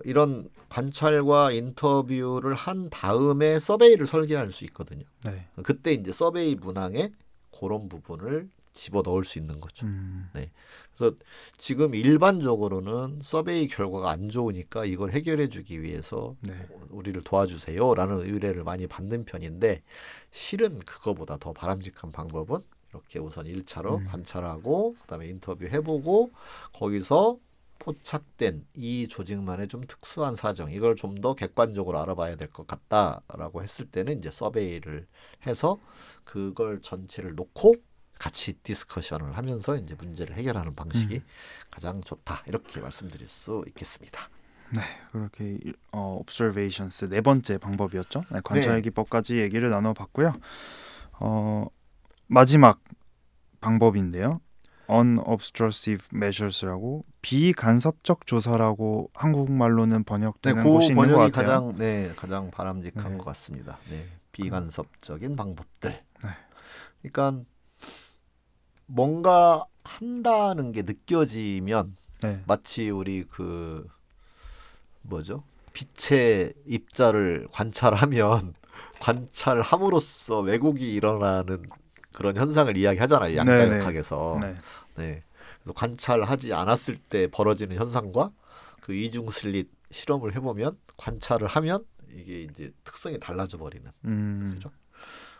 이런 관찰과 인터뷰를 한 다음에 서베이를 설계할 수 있거든요. 네. 그때 이제 서베이 문항에 그런 부분을 집어 넣을 수 있는 거죠. 네. 그래서 지금 일반적으로는 서베이 결과가 안 좋으니까 이걸 해결해주기 위해서 네. 우리를 도와주세요라는 의뢰를 많이 받는 편인데 실은 그거보다 더 바람직한 방법은 이렇게 우선 1차로 관찰하고 그다음에 인터뷰 해보고 거기서 포착된 이 조직만의 좀 특수한 사정 이걸 좀 더 객관적으로 알아봐야 될 것 같다라고 했을 때는 이제 서베이를 해서 그걸 전체를 놓고 같이 디스커션을 하면서 이제 문제를 해결하는 방식이 가장 좋다 이렇게 말씀드릴 수 있겠습니다. 네, 그렇게 observations 네 번째 방법이었죠. 네, 관찰 기법까지 얘기를 나눠봤고요. 마지막 방법인데요. unobtrusive measures라고 비간섭적 조사라고 한국말로는 번역되는 곳이 있는 것 같아요. 가장 바람직한 것 같습니다. 네, 비간섭적인 방법들. 네. 그러니까 뭔가 한다는 게 느껴지면 마치 우리 그 뭐죠? 빛의 입자를 관찰하면 관찰함으로써 왜곡이 일어나는 그런 현상을 이야기하잖아요. 양자역학에서. 네. 그래서 관찰하지 않았을 때 벌어지는 현상과 그 이중 슬릿 실험을 해보면 관찰을 하면 이게 이제 특성이 달라져 버리는. 그죠?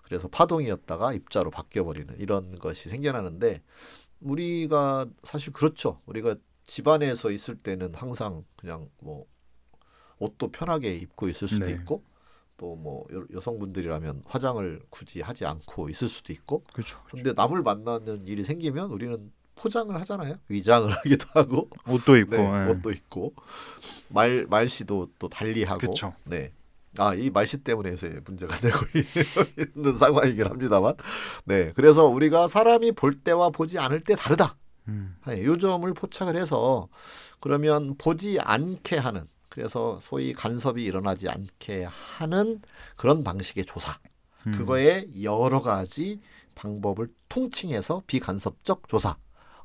그래서 파동이었다가 입자로 바뀌어 버리는 이런 것이 생겨나는데 우리가 사실 그렇죠. 우리가 집안에서 있을 때는 항상 그냥 뭐 옷도 편하게 입고 있을 수도 있고 또 뭐 여성분들이라면 화장을 굳이 하지 않고 있을 수도 있고. 그렇죠. 그런데 남을 만나는 일이 생기면 우리는 포장을 하잖아요. 위장을 하기도 하고 옷도 입고 옷도 입고 말씨도 또 달리하고. 그렇죠. 네. 이 말씨 때문에 해서 문제가 되고 있는 상황이긴 합니다만. 네. 그래서 우리가 사람이 볼 때와 보지 않을 때 다르다. 이 점을 포착을 해서 그러면 보지 않게 하는 그래서 소위 간섭이 일어나지 않게 하는 그런 방식의 조사. 그거에 여러 가지 방법을 통칭해서 비간섭적 조사.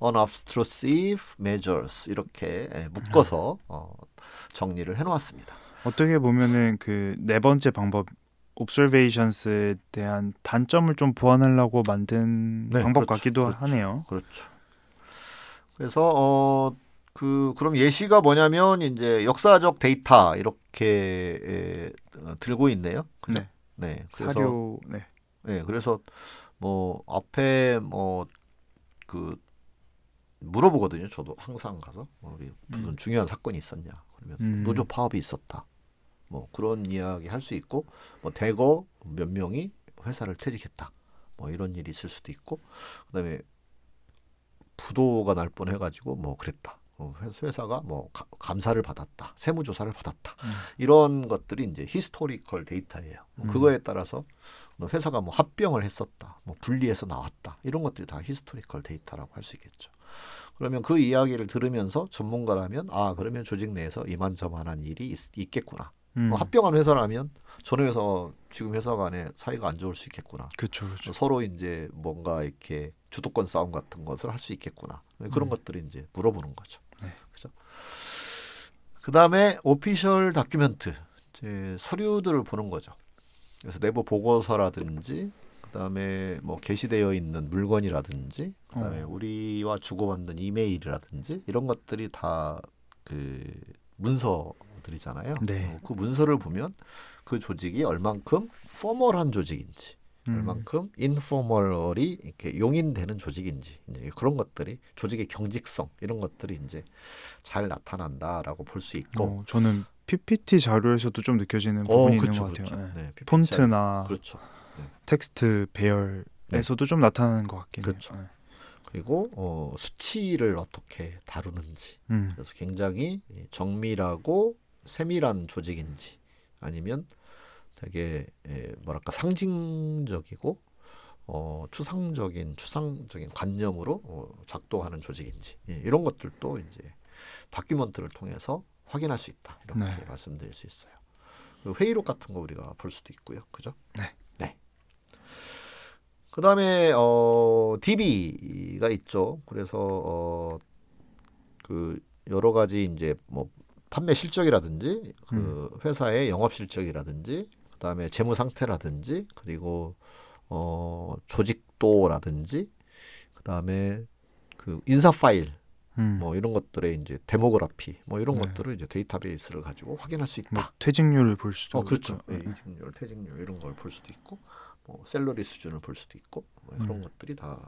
unobtrusive measures 이렇게 묶어서 정리를 해놓았습니다. 어떻게 보면은 그 네 번째 방법 observations에 대한 단점을 좀 보완하려고 만든 방법 같기도 하네요. 그렇죠. 그래서 그럼 예시가 뭐냐면 이제 역사적 데이터 이렇게 들고 있네요. 그죠? 네. 그래서 사료. 네. 그래서 뭐 앞에 뭐 그 물어보거든요. 저도 항상 가서 무슨 중요한 사건이 있었냐. 그러면 노조 파업이 있었다. 뭐 그런 이야기 할 수 있고 뭐 대거 몇 명이 회사를 퇴직했다. 뭐 이런 일이 있을 수도 있고 그다음에 부도가 날 뻔해가지고 뭐 그랬다. 회사가 뭐 감사를 받았다, 세무조사를 받았다. 이런 것들이 이제 히스토리컬 데이터예요. 그거에 따라서 회사가 뭐 합병을 했었다, 뭐 분리해서 나왔다. 이런 것들이 다 히스토리컬 데이터라고 할 수 있겠죠. 그러면 그 이야기를 들으면서 전문가라면 그러면 조직 내에서 이만저만한 일이 있겠구나. 합병한 회사라면 전에 회사 지금 회사 간에 사이가 안 좋을 수 있겠구나. 그렇죠. 서로 이제 뭔가 이렇게 주도권 싸움 같은 것을 할 수 있겠구나. 그런 것들이 이제 물어보는 거죠. 그렇죠. 그다음에 오피셜 다큐멘트 이제 서류들을 보는 거죠. 그래서 내부 보고서라든지 그다음에 뭐 게시되어 있는 물건이라든지 그다음에 우리와 주고받는 이메일이라든지 이런 것들이 다 그 문서들이잖아요. 그 문서를 보면 그 조직이 얼만큼 포멀한 조직인지 얼만큼 인포멀이 이렇게 용인되는 조직인지 이제 그런 것들이 조직의 경직성 이런 것들이 이제 잘 나타난다라고 볼 수 있고 저는 PPT 자료에서도 좀 느껴지는 부분이 있는 것 같아요. 네. 폰트나 그렇죠. 텍스트 배열에서도 좀 나타나는 것 같긴 해요. 그렇죠. 그리고 수치를 어떻게 다루는지 그래서 굉장히 정밀하고 세밀한 조직인지 아니면 되게 뭐랄까 상징적이고 추상적인 관념으로 작동하는 조직인지 이런 것들도 이제 다큐멘터리를 통해서 확인할 수 있다 이렇게 말씀드릴 수 있어요. 회의록 같은 거 우리가 볼 수도 있고요, 그죠? 네. 그다음에 DB가 있죠. 그래서 그 여러 가지 이제 뭐 판매 실적이라든지 그 회사의 영업 실적이라든지 그다음에 재무 상태라든지 그리고 조직도라든지 그다음에 그 인사 파일 뭐 이런 것들의 이제 데모그래피 뭐 이런 것들을 이제 데이터베이스를 가지고 확인할 수 있다. 뭐 퇴직률을 볼 수도 그렇죠. 이직률, 퇴직률 이런 걸 볼 수도 있고 뭐 샐러리 수준을 볼 수도 있고 뭐 그런 것들이 다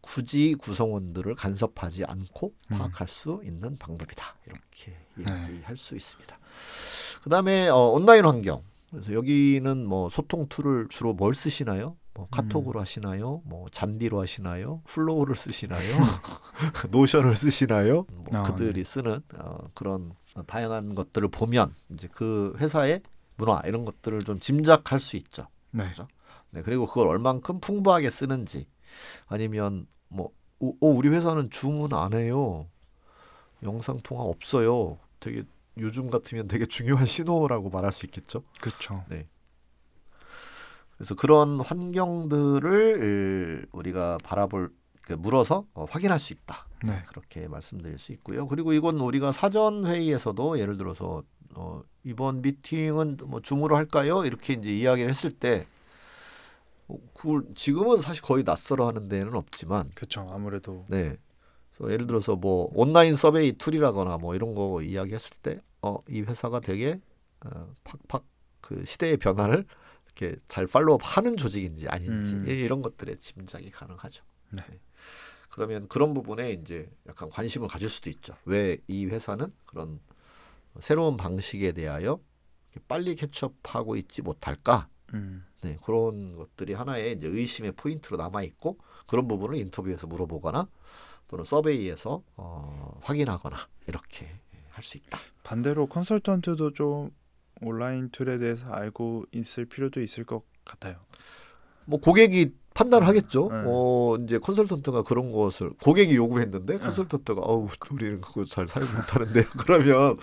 굳이 구성원들을 간섭하지 않고 파악할 수 있는 방법이다. 이렇게 이야기할 수 있습니다. 그다음에 온라인 환경. 그래서 여기는 뭐 소통 툴을 주로 뭘 쓰시나요? 뭐 카톡으로 하시나요? 뭐 잔디로 하시나요? 플로우를 쓰시나요? 노션을 쓰시나요? 뭐 그들이 쓰는 그런 다양한 것들을 보면 이제 그 회사의 문화 이런 것들을 좀 짐작할 수 있죠. 네. 그렇죠? 네, 그리고 그걸 얼만큼 풍부하게 쓰는지 아니면 뭐 우리 회사는 주문 안 해요. 영상 통화 없어요. 되게 요즘 같으면 되게 중요한 신호라고 말할 수 있겠죠. 그렇죠. 네. 그래서 그런 환경들을 우리가 물어서 확인할 수 있다. 네. 그렇게 말씀드릴 수 있고요. 그리고 이건 우리가 사전 회의에서도 예를 들어서 이번 미팅은 뭐 줌으로 할까요? 이렇게 이제 이야기를 했을 때 그걸 지금은 사실 거의 낯설어 하는 데는 없지만 그렇죠. 아무래도 네. 그래서 예를 들어서 뭐 온라인 서베이 툴이라거나 뭐 이런 거 이야기했을 때 이 회사가 되게 팍팍 그 시대의 변화를 이렇게 잘 팔로우업 하는 조직인지 아닌지 이런 것들의 짐작이 가능하죠. 네. 네. 그러면 그런 부분에 이제 약간 관심을 가질 수도 있죠. 왜 이 회사는 그런 새로운 방식에 대하여 빨리 캐치업하고 있지 못할까? 네, 그런 것들이 하나의 이제 의심의 포인트로 남아 있고 그런 부분을 인터뷰에서 물어보거나 또는 서베이에서 확인하거나 이렇게 할 수 있다. 반대로 컨설턴트도 좀 온라인 툴에 대해서 알고 있을 필요도 있을 것 같아요. 뭐 고객이 판단을 하겠죠. 이제 컨설턴트가 그런 것을 고객이 요구했는데 컨설턴트가 우리는 그거 잘 사용 못하는데요. 그러면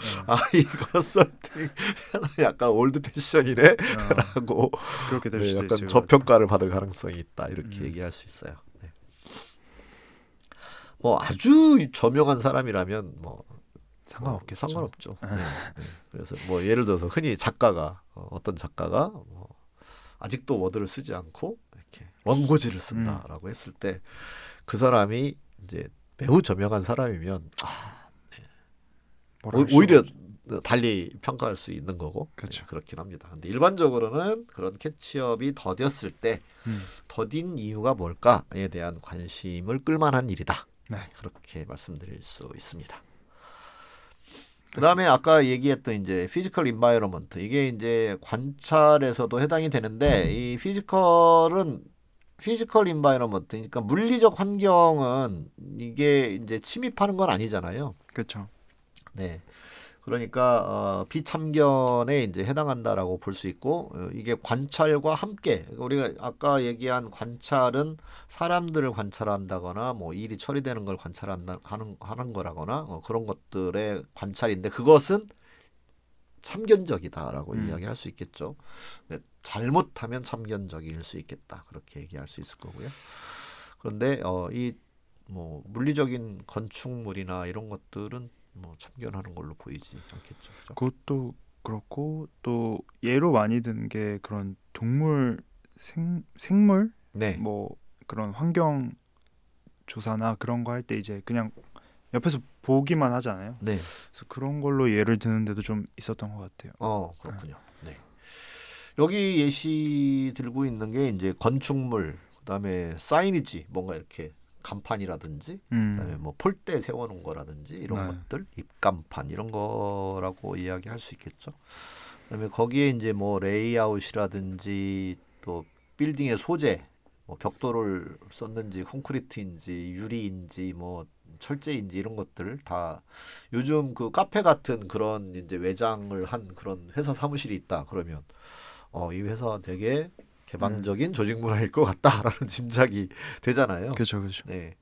이 컨설팅 약간 올드 패션이네라고 그렇게 될 수도 약간 있어요. 저평가를 받을 가능성이 있다. 이렇게 얘기할 수 있어요. 네. 뭐 아주 저명한 사람이라면 뭐 상관없겠죠. 상관없죠. 네. 그래서 뭐 예를 들어서 흔히 작가가 어떤 작가가 아직도 워드를 쓰지 않고 이렇게 원고지를 쓴다라고 했을 때 그 사람이 이제 매우 저명한 사람이면 오히려 달리 평가할 수 있는 거고 그렇죠. 그렇긴 합니다. 근데 일반적으로는 그런 캐치업이 더뎠을 때 더딘 이유가 뭘까에 대한 관심을 끌만한 일이다. 네. 그렇게 말씀드릴 수 있습니다. 그다음에 아까 얘기했던 이제 피지컬 인바이러먼트 이게 이제 관찰에서도 해당이 되는데 이 피지컬 인바이러먼트 그러니까 물리적 환경은 이게 이제 침입하는 건 아니잖아요. 그렇죠. 네. 그러니까 비참견에 이제 해당한다라고 볼 수 있고 이게 관찰과 함께 우리가 아까 얘기한 관찰은 사람들을 관찰한다거나 뭐 일이 처리되는 걸 하는 거라거나 그런 것들의 관찰인데 그것은 참견적이다라고 이야기할 수 있겠죠. 네, 잘못하면 참견적일 수 있겠다 그렇게 얘기할 수 있을 거고요. 그런데 이 뭐 물리적인 건축물이나 이런 것들은 뭐 참견하는 걸로 보이지 않겠죠. 그렇죠? 그것도 그렇고 또 예로 많이 드는 게 그런 동물 생물 네. 뭐 그런 환경 조사나 그런 거 할 때 이제 그냥 옆에서 보기만 하잖아요. 네. 그래서 그런 걸로 예를 드는데도 좀 있었던 것 같아요. 그렇군요. 네. 여기 예시 들고 있는 게 이제 건축물, 그다음에 사이니지, 뭔가 이렇게 간판이라든지, 그다음에 뭐 폴대 세워놓은 거라든지 이런 것들, 입간판 이런 거라고 이야기할 수 있겠죠. 그다음에 거기에 이제 뭐 레이아웃이라든지 또 빌딩의 소재, 뭐 벽돌을 썼는지 콘크리트인지 유리인지 뭐 철제인지 이런 것들 다 요즘 그 카페 같은 그런 이제 외장을 한 그런 회사 사무실이 있다 그러면 이 회사 되게 개방적인 조직 문화일 것 같다라는 짐작이 되잖아요. 그렇죠, 그렇죠. 네.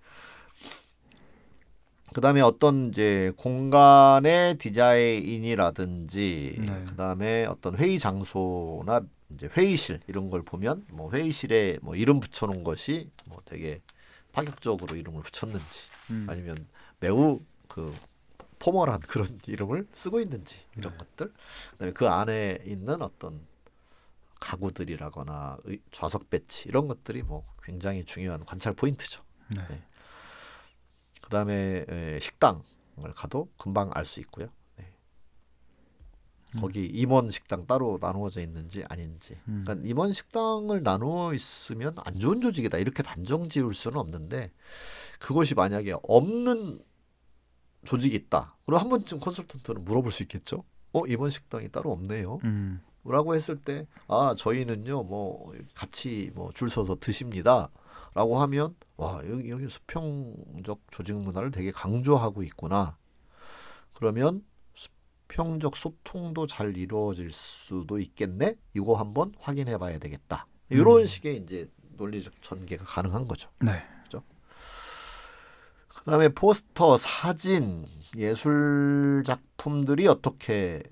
그다음에 어떤 이제 공간의 디자인이라든지 그다음에 어떤 회의 장소나 이제 회의실 이런 걸 보면 뭐 회의실에 뭐 이름 붙여놓은 것이 뭐 되게 파격적으로 이름을 붙였는지 아니면 매우 그 포멀한 그런 이름을 쓰고 있는지 이런 것들. 그다음에 그 안에 있는 어떤 가구들이라거나 좌석 배치 이런 것들이 뭐 굉장히 중요한 관찰 포인트죠. 네. 네. 그다음에 식당을 가도 금방 알 수 있고요. 네. 거기 임원 식당 따로 나누어져 있는지 아닌지. 그러니까 임원 식당을 나누어 있으면 안 좋은 조직이다 이렇게 단정 지을 수는 없는데 그것이 만약에 없는 조직이 있다. 그럼 한 번쯤 컨설턴트는 물어볼 수 있겠죠. 임원 식당이 따로 없네요. 라고 했을 때 저희는요 뭐 같이 뭐 줄 서서 드십니다. 라고 하면 와 여기 수평적 조직 문화를 되게 강조하고 있구나. 그러면 수평적 소통도 잘 이루어질 수도 있겠네. 이거 한번 확인해 봐야 되겠다. 이런 식의 이제 논리적 전개가 가능한 거죠. 네. 그렇죠? 그다음에 포스터, 사진, 예술 작품들이 어떻게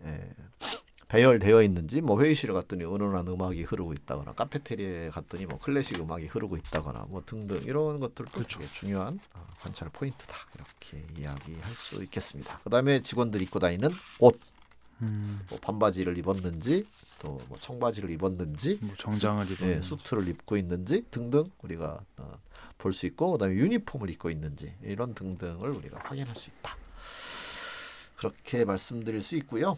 배열되어 있는지 뭐 회의실에 갔더니 은은한 음악이 흐르고 있다거나 카페테리아에 갔더니 뭐 클래식 음악이 흐르고 있다거나 뭐 등등 이런 것들도 그렇죠. 되게 중요한 관찰 포인트다 이렇게 이야기할 수 있겠습니다. 그다음에 직원들이 입고 다니는 옷, 뭐 반바지를 입었는지 또 뭐 청바지를 입었는지 뭐 정장을 입었는지 수트를 입고 있는지 등등 우리가 볼 수 있고 그다음에 유니폼을 입고 있는지 이런 등등을 우리가 확인할 수 있다. 그렇게 말씀드릴 수 있고요.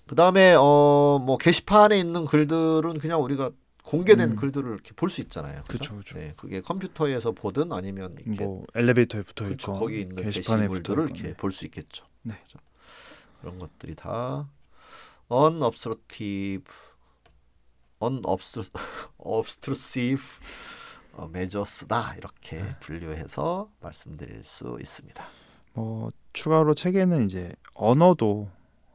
그다음에 뭐 게시판에 있는 글들은 그냥 우리가 공개된 글들을 이렇게 볼 수 있잖아요. 그렇죠. 네, 그게 컴퓨터에서 보든 아니면 이렇게 뭐 엘리베이터에 붙어 그렇죠. 있고 거기 있는 게시판에 게시물들을 붙어 이렇게 볼 수 있겠죠. 네. 그렇죠? 그런 것들이 다 unobstructive measures다 이렇게 분류해서 말씀드릴 수 있습니다. 뭐 추가로 책에는 이제 언어도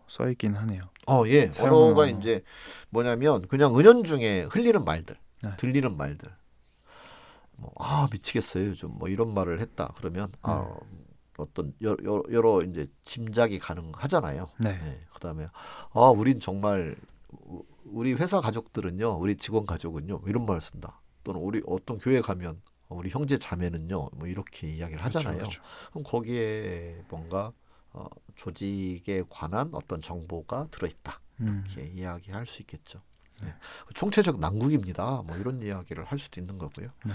써 있긴 하네요. 예. 언어가 이제 뭐냐면 그냥 은연중에 흘리는 말들, 네. 들리는 말들. 뭐 미치겠어요. 요즘 뭐 이런 말을 했다. 그러면 어떤 여러 이제 짐작이 가능하잖아요. 네. 그다음에 우린 정말 우리 회사 가족들은요, 우리 직원 가족은요 이런 말을 쓴다. 또는 우리 어떤 교회 가면 우리 형제 자매는요 뭐 이렇게 이야기를 하잖아요. 그렇죠. 그럼 거기에 뭔가 조직에 관한 어떤 정보가 들어있다. 이렇게 이야기할 수 있겠죠. 네. 총체적 난국입니다. 뭐 이런 이야기를 할 수도 있는 거고요. 네.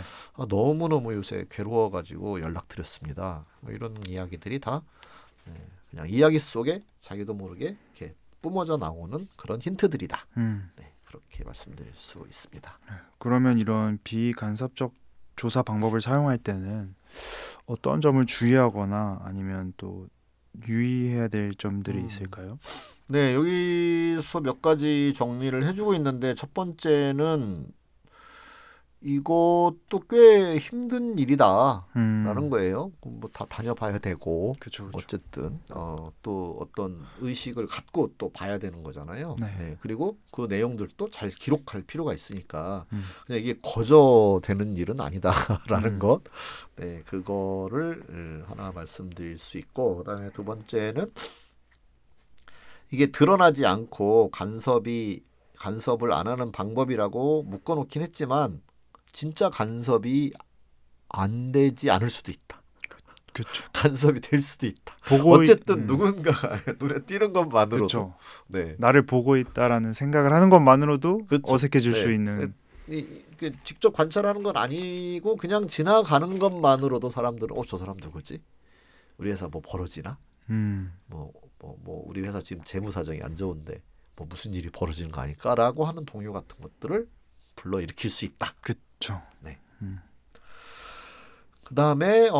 너무너무 요새 괴로워가지고 연락드렸습니다. 뭐 이런 이야기들이 다 그냥 이야기 속에 자기도 모르게 이렇게 뿜어져 나오는 그런 힌트들이다. 네, 그렇게 말씀드릴 수 있습니다. 그러면 이런 비간섭적 조사 방법을 사용할 때는 어떤 점을 주의하거나 아니면 또 유의해야 될 점들이 있을까요? 네, 여기서 몇 가지 정리를 해주고 있는데 첫 번째는 이것도 꽤 힘든 일이다라는 거예요. 뭐 다 다녀봐야 되고 그쵸. 어쨌든 또 어떤 의식을 갖고 또 봐야 되는 거잖아요. 네. 그리고 그 내용들도 잘 기록할 필요가 있으니까 그냥 이게 거저되는 일은 아니다라는 것. 네, 그거를 하나 말씀드릴 수 있고 그다음에 두 번째는 이게 드러나지 않고 간섭을 안 하는 방법이라고 묶어놓긴 했지만 진짜 간섭이 안 되지 않을 수도 있다. 그렇죠. 간섭이 될 수도 있다. 어쨌든 누군가가 눈에 띄는 것만으로도 그쵸. 네. 나를 보고 있다라는 생각을 하는 것만으로도 그쵸. 어색해질 수 있는. 직접 관찰하는 건 아니고 그냥 지나가는 것만으로도 사람들은 저 사람 누구지? 우리 회사 뭐 벌어지나? 뭐 우리 회사 지금 재무 사정이 안 좋은데 뭐 무슨 일이 벌어지는 거 아닐까라고 하는 동요 같은 것들을 불러일으킬 수 있다. 그렇죠. 네. 그다음에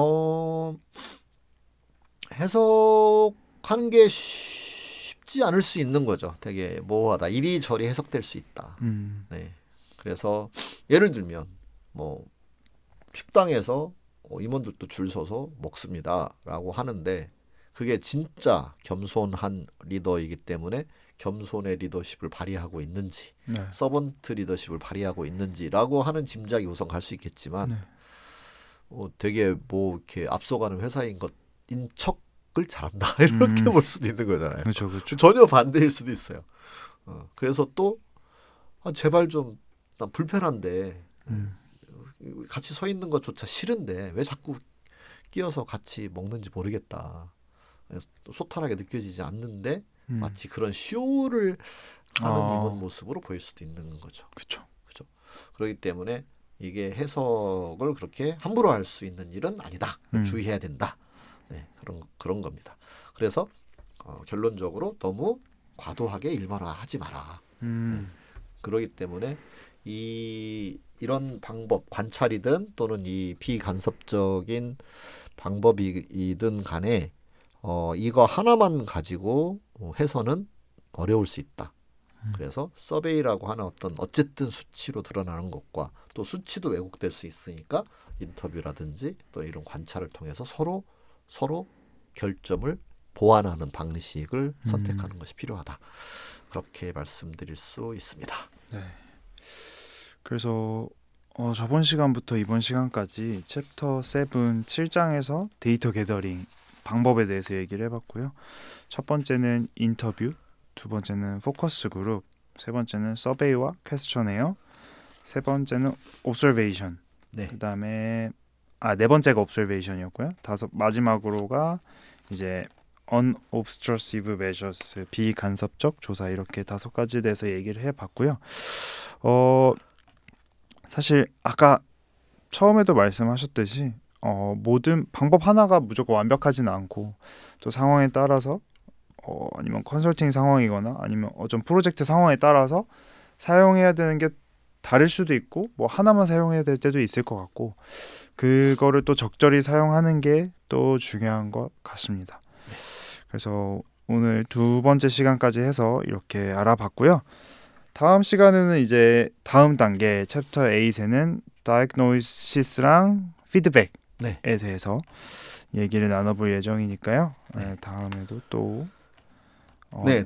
해석하는 게 쉽지 않을 수 있는 거죠. 되게 모호하다. 이리저리 해석될 수 있다. 네. 그래서 예를 들면 뭐 식당에서 임원들도 줄 서서 먹습니다라고 하는데 그게 진짜 겸손한 리더이기 때문에 겸손의 리더십을 발휘하고 있는지 서번트 리더십을 발휘하고 있는지라고 하는 짐작이 우선 갈 수 있겠지만 되게 뭐 이렇게 앞서가는 회사인 것인 척을 잘한다 이렇게 볼 수도 있는 거잖아요. 그렇죠. 전혀 반대일 수도 있어요. 그래서 또 제발 좀 난 불편한데 같이 서 있는 것조차 싫은데 왜 자꾸 끼어서 같이 먹는지 모르겠다. 소탈하게 느껴지지 않는데 마치 그런 쇼를 하는 입은 모습으로 보일 수도 있는 거죠. 그렇죠. 그렇기 때문에 이게 해석을 그렇게 함부로 할 수 있는 일은 아니다. 주의해야 된다. 네, 그런 겁니다. 그래서 결론적으로 너무 과도하게 일반화하지 마라. 네, 그렇기 때문에 이런 방법, 관찰이든 또는 이 비간섭적인 방법이든 간에 이거 하나만 가지고 해서는 어려울 수 있다. 그래서 서베이라고 하는 어쨌든 수치로 드러나는 것과 또 수치도 왜곡될 수 있으니까 인터뷰라든지 또 이런 관찰을 통해서 서로 결점을 보완하는 방식을 선택하는 것이 필요하다. 그렇게 말씀드릴 수 있습니다. 네. 그래서 저번 시간부터 이번 시간까지 챕터 7장에서 데이터 게더링 방법에 대해서 얘기를 해봤고요. 첫 번째는 인터뷰, 두 번째는 포커스 그룹, 세 번째는 서베이와 퀘스천에어, 세 번째는 옵저베이션. 네. 그다음에 네 번째가 옵저베이션이었고요. 마지막으로가 이제 unobtrusive measures, 비간섭적 조사, 이렇게 5가지 대해서 얘기를 해봤고요. 사실 아까 처음에도 말씀하셨듯이 모든 방법 하나가 무조건 완벽하지는 않고 또 상황에 따라서 아니면 컨설팅 상황이거나 아니면 어떤 프로젝트 상황에 따라서 사용해야 되는 게 다를 수도 있고 뭐 하나만 사용해야 될 때도 있을 것 같고 그거를 또 적절히 사용하는 게 또 중요한 것 같습니다. 그래서 오늘 2번째 시간까지 해서 이렇게 알아봤고요. 다음 시간에는 이제 다음 단계 챕터 8에는 다이그노시스랑 피드백에 대해서 얘기를 나눠볼 예정이니까요. 네, 다음에도 또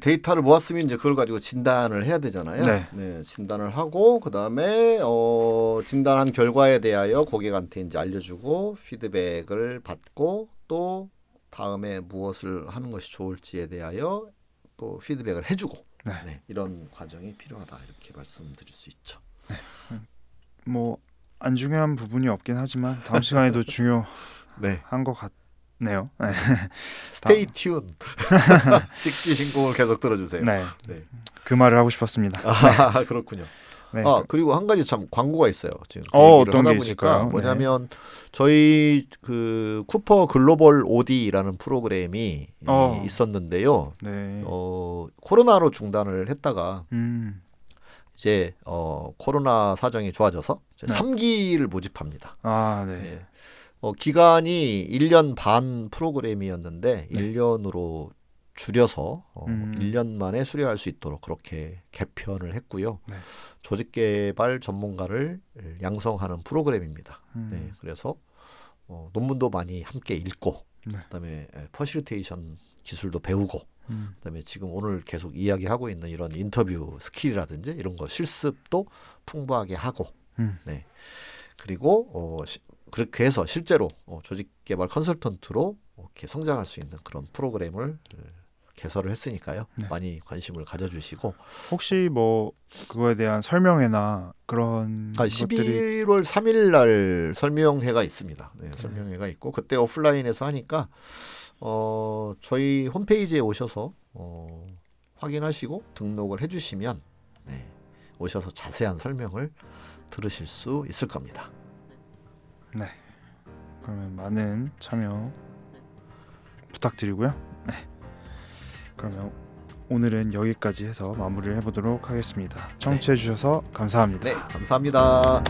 데이터를 모았으면 이제 그걸 가지고 진단을 해야 되잖아요. 네, 진단을 하고 그 다음에 진단한 결과에 대하여 고객한테 이제 알려주고 피드백을 받고 또 다음에 무엇을 하는 것이 좋을지에 대하여 또 피드백을 해주고 이런 과정이 필요하다 이렇게 말씀드릴 수 있죠. 뭐 안 중요한 부분이 없긴 하지만 다음 시간에도 중요한 것 같네요. 스테이 튠. 찍기 신곡을 계속 들어주세요. 네. 그 말을 하고 싶었습니다. 그렇군요. 네. 그리고 한 가지 참 광고가 있어요. 지금 어떤 게 있을까요? 뭐냐면 저희 그 쿠퍼 글로벌 OD라는 프로그램이 있었는데요. 코로나로 중단을 했다가 이제 코로나 사정이 좋아져서 3기를 모집합니다. 기간이 1년 반 프로그램이었는데 1년으로 줄여서 1년 만에 수료할 수 있도록 그렇게 개편을 했고요. 조직개발 전문가를 양성하는 프로그램입니다. 그래서 논문도 많이 함께 읽고 그다음에 퍼실리테이션 기술도 배우고 그다음에 지금 오늘 계속 이야기하고 있는 이런 인터뷰 스킬이라든지 이런 거 실습도 풍부하게 하고 그리고 그렇게 해서 실제로 조직개발 컨설턴트로 이렇게 성장할 수 있는 그런 프로그램을 개설을 했으니까요. 많이 관심을 가져주시고 혹시 뭐 그거에 대한 설명회나 그런 11월 3일 날 설명회가 있습니다. 설명회가 있고 그때 오프라인에서 하니까 저희 홈페이지에 오셔서 확인하시고 등록을 해주시면 오셔서 자세한 설명을 들으실 수 있을 겁니다. 네. 그러면 많은 참여 부탁드리고요. 그러면 오늘은 여기까지 해서 마무리를 해보도록 하겠습니다. 청취해 주셔서 감사합니다. 감사합니다.